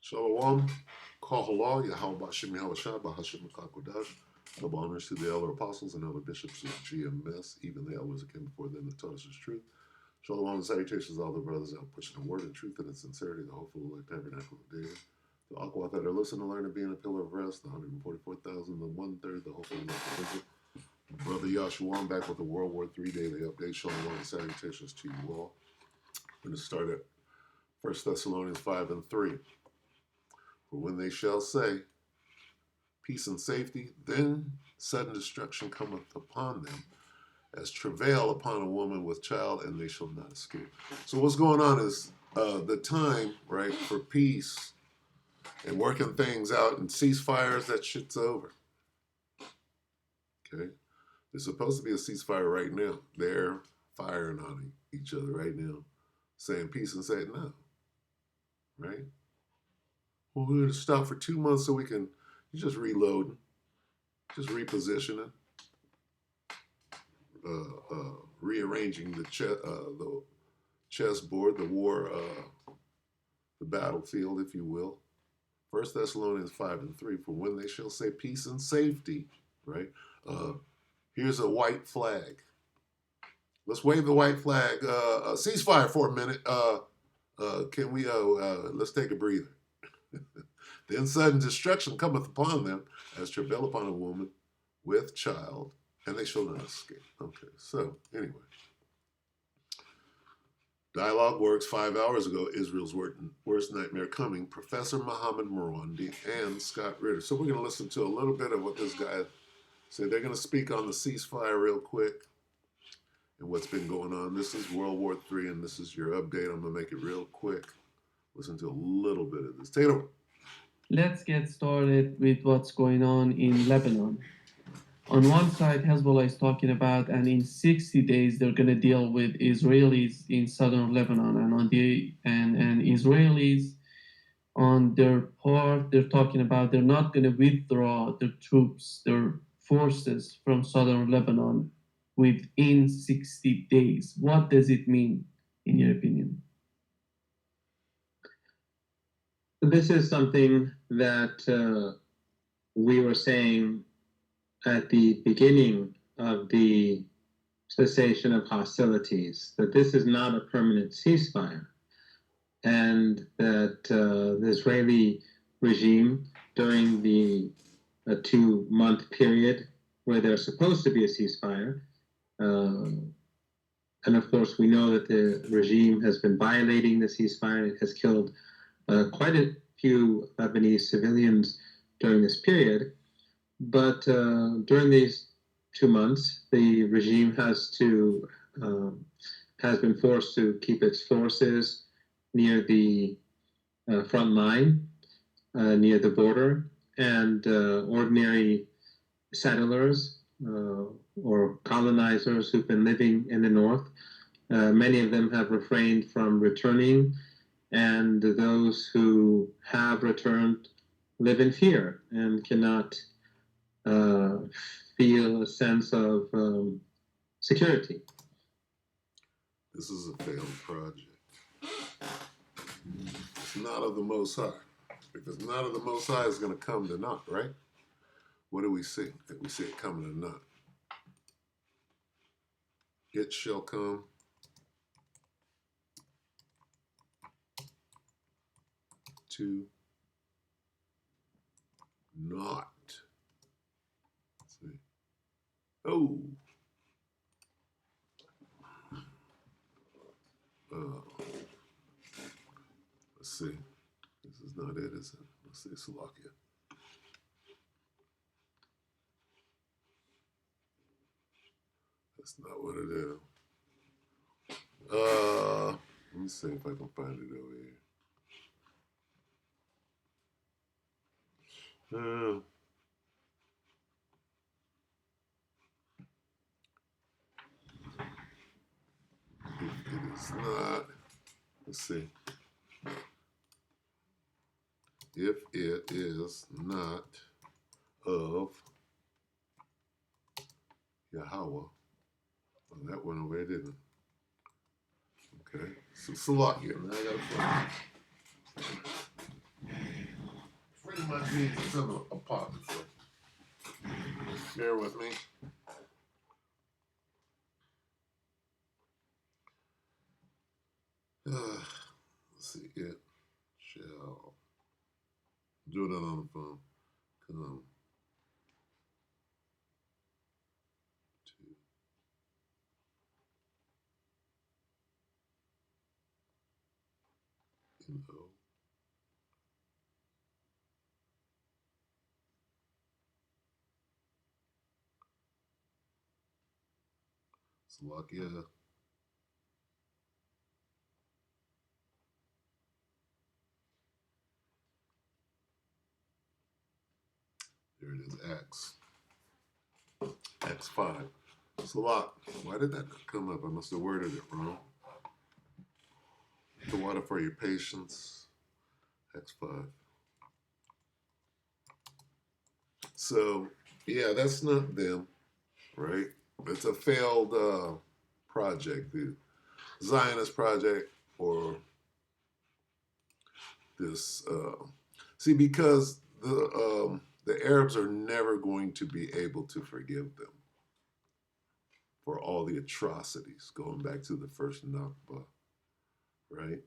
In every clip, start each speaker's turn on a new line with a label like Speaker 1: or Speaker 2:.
Speaker 1: Shalom, Kahala, Yahweh Bashim Yahushua, Bahashim Kakodash. Double honors to the elder apostles and elder bishops of GMS, even the elders that came before them that taught us his truth. Shalom and salutations to all the brothers out pushing the word and truth and in sincerity, the hopeful light tabernacle of David. The Aqua that are listening to learn and being a pillar of rest, the 144,000, the 1/3, the hopeful light of Israel. Brother Yahshua, I'm back with the World War III daily update. Shalom and salutations to you all. I'm going to start at 1 Thessalonians 5:3. For when they shall say, peace and safety, then sudden destruction cometh upon them, as travail upon a woman with child, and they shall not escape. So what's going on is the time, right, for peace and working things out and ceasefires, that shit's over. Okay? There's supposed to be a ceasefire right now. They're firing on each other right now, saying peace and saying no. Right? Well, we're going to stop for 2 months so we can just reload, just repositioning, rearranging the chessboard, the war, the battlefield, if you will. 1 Thessalonians 5:3, for when they shall say peace and safety, right? Here's a white flag. Let's wave the white flag. Ceasefire for a minute. Can we, let's take a breather. Then sudden destruction cometh upon them, as travail upon a woman with child, and they shall not escape. Okay, so anyway. Dialogue Works 5 hours ago, Israel's Worst Nightmare Coming, Professor Muhammad Marwandi and Scott Ritter. So we're going to listen to a little bit of what this guy said. They're going to speak on the ceasefire real quick and what's been going on. This is World War III, and this is your update. I'm going to make it real quick. Listen to a little bit of this. Take it over.
Speaker 2: Let's get started with what's going on in Lebanon. On one side, Hezbollah is talking about, and in 60 days they're going to deal with Israelis in southern Lebanon, and Israelis on their part, they're talking about they're not going to withdraw their troops, their forces from southern Lebanon within 60 days. What does it mean, in your opinion?
Speaker 3: This is something that we were saying at the beginning of the cessation of hostilities, that this is not a permanent ceasefire, and that the Israeli regime, during the 2-month period where there's supposed to be a ceasefire, and of course we know that the regime has been violating the ceasefire. It has killed quite a few Lebanese civilians during this period, but during these 2 months, the regime has been forced to keep its forces near the front line, near the border, and ordinary settlers or colonizers who've been living in the north. Many of them have refrained from returning, and those who have returned live in fear and cannot feel a sense of security.
Speaker 1: This is a failed project. It's not of the Most High. If it's not of the Most High, it's going to come to naught, right? What do we see? We see it coming to naught. It shall come to naught. Let's see. Oh. Let's see. This is not it, is it? Let's see. Slovakia. That's not what it is. Let me see if I can find it over here. It is not. Let's see. If it is not of Yahweh. Well, that went away, didn't it? Okay. So Salakia. Now I gotta find it. My jeans is in a pocket. So bear with me. Let's see. It shall do it on the phone. Come to no. Slovakia. There it is. X5. Slovak. Why did that not come up? I must have worded it wrong. The water for your patience. X5. So, yeah, that's not them, right? It's a failed project, the Zionist project, or this. See, because the Arabs are never going to be able to forgive them for all the atrocities going back to the first Nakba, right?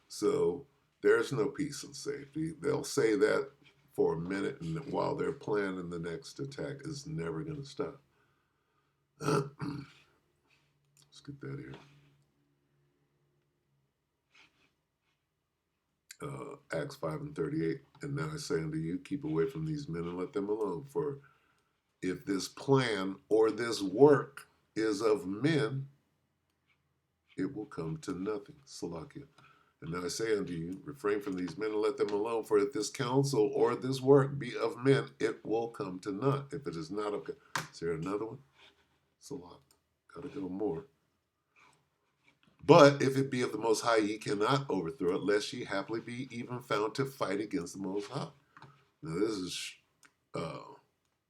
Speaker 1: So there's no peace and safety. They'll say that for a minute, and while they're planning the next attack is never going to stop. Let's get that here. Acts 5 and 38. And now I say unto you, keep away from these men and let them alone. For if this plan or this work is of men, it will come to nothing. Salakia. And now I say unto you, refrain from these men and let them alone. For if this counsel or this work be of men, it will come to naught. If it is not of God. Is there another one? Salak. Gotta go more. But if it be of the Most High, ye cannot overthrow it, lest ye haply be even found to fight against the Most High. Now this is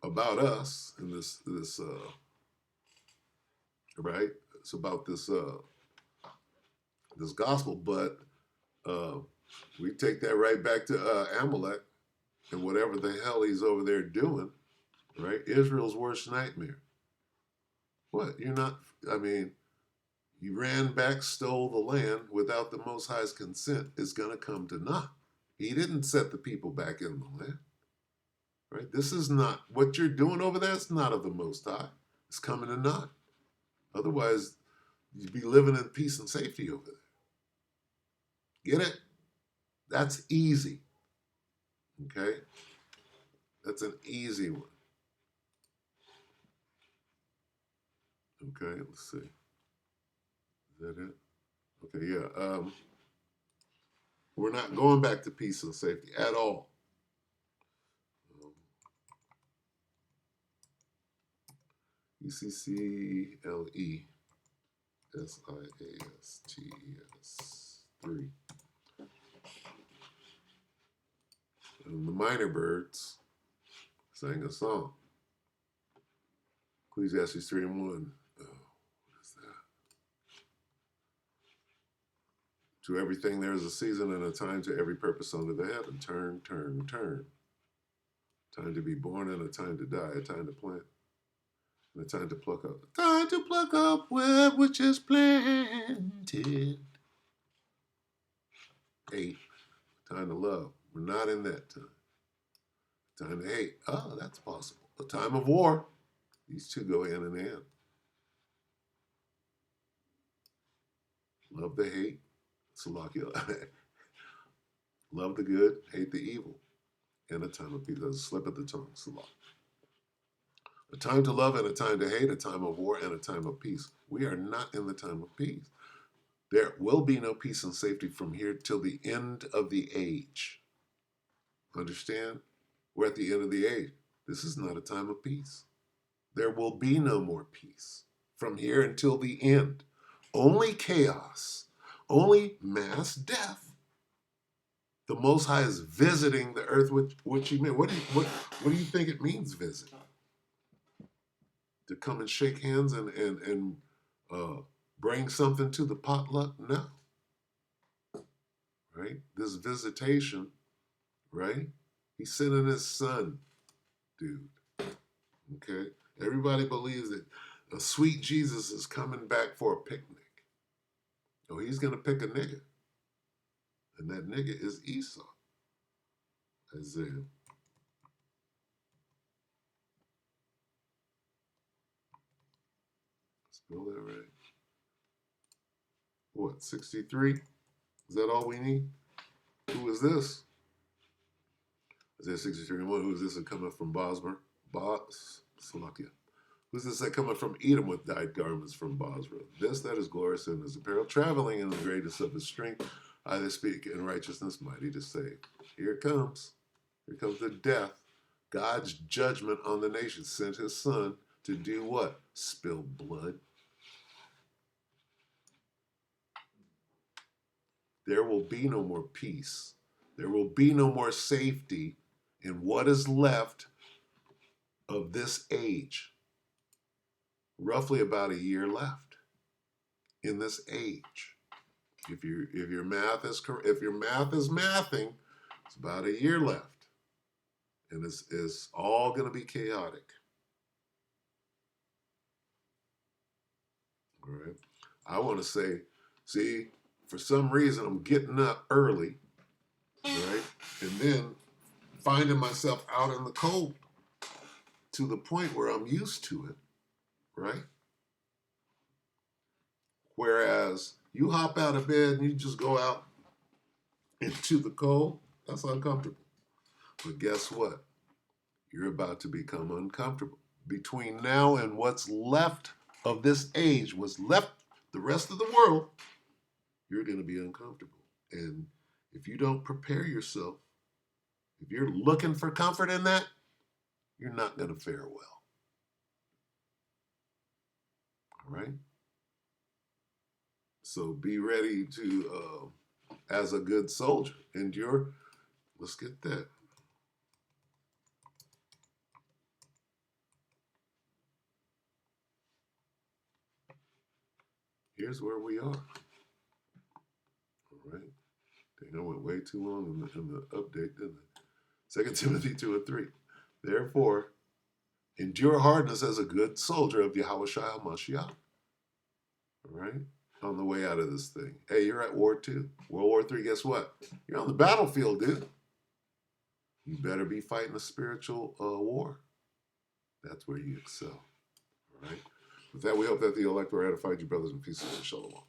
Speaker 1: about us, and this right? It's about this this gospel, but we take that right back to Amalek and whatever the hell he's over there doing, right? Israel's worst nightmare. What? You're not? I mean, you ran back, stole the land without the Most High's consent. It's going to come to naught. He didn't set the people back in the land, right? This is not what you're doing over there. It's not of the Most High. It's coming to naught. Otherwise, you'd be living in peace and safety over there. Get it? That's easy. Okay? That's an easy one. Okay, let's see. Is that it? Okay, yeah. We're not going back to peace and safety at all. ECCLESIASTES 3. And the Minor Birds sang a song. Ecclesiastes 3 and 1. Oh, what is that? To everything there is a season and a time to every purpose under the heaven. Turn, turn, turn. Time to be born and a time to die. A time to plant and a time to pluck up. A time to pluck up where which is planted. 8. Time to love. We're not in that time. Time to hate. Oh, that's possible. A time of war. These two go hand in hand. Love the hate. Salakia. Love the good, hate the evil. And a time of peace. That's a slip of the tongue. Salah. A time to love and a time to hate, a time of war and a time of peace. We are not in the time of peace. There will be no peace and safety from here till the end of the age. Understand? We're at the end of the age. This is not a time of peace. There will be no more peace from here until the end. Only chaos, only mass death. The Most High is visiting the earth, which he meant. What do you think it means, visit? To come and shake hands and bring something to the potluck? No. Right? This visitation, right? He's sending his son, dude. Okay? Everybody believes that a sweet Jesus is coming back for a picnic. Oh, he's going to pick a nigga. And that nigga is Esau. Isaiah. Spell that right. What, 63? Is that all we need? Who is this? Isaiah 63:1. Who is this that cometh from Bosmer? Salakia. Who's this that cometh from Edom with dyed garments from Bosra? This that is glorious in his apparel, traveling in the greatness of his strength. I that speak in righteousness, mighty to save. Here it comes. Here comes the death. God's judgment on the nation. Sent his son to do what? Spill blood. There will be no more peace. There will be no more safety in what is left of this age. Roughly about a year left in this age. If your math is mathing, it's about a year left, and it's all going to be chaotic. All right. I want to say, see, for some reason I'm getting up early, right, and then finding myself out in the cold to the point where I'm used to it, right? Whereas you hop out of bed and you just go out into the cold, that's uncomfortable. But guess what? You're about to become uncomfortable. Between now and what's left of this age, what's left the rest of the world, you're going to be uncomfortable. And if you don't prepare yourself, if you're looking for comfort in that, you're not going to fare well. All right? So be ready to, as a good soldier, endure. Let's get that. Here's where we are. All right. I think I went way too long in the update, didn't I? 2 Timothy 2:3. Therefore, endure hardness as a good soldier of Yahushua Mashiach. All right? On the way out of this thing. Hey, you're at War 2. World War 3, guess what? You're on the battlefield, dude. You better be fighting a spiritual war. That's where you excel. All right? With that, we hope that the elect were edified, you brothers and sisters. Shalom.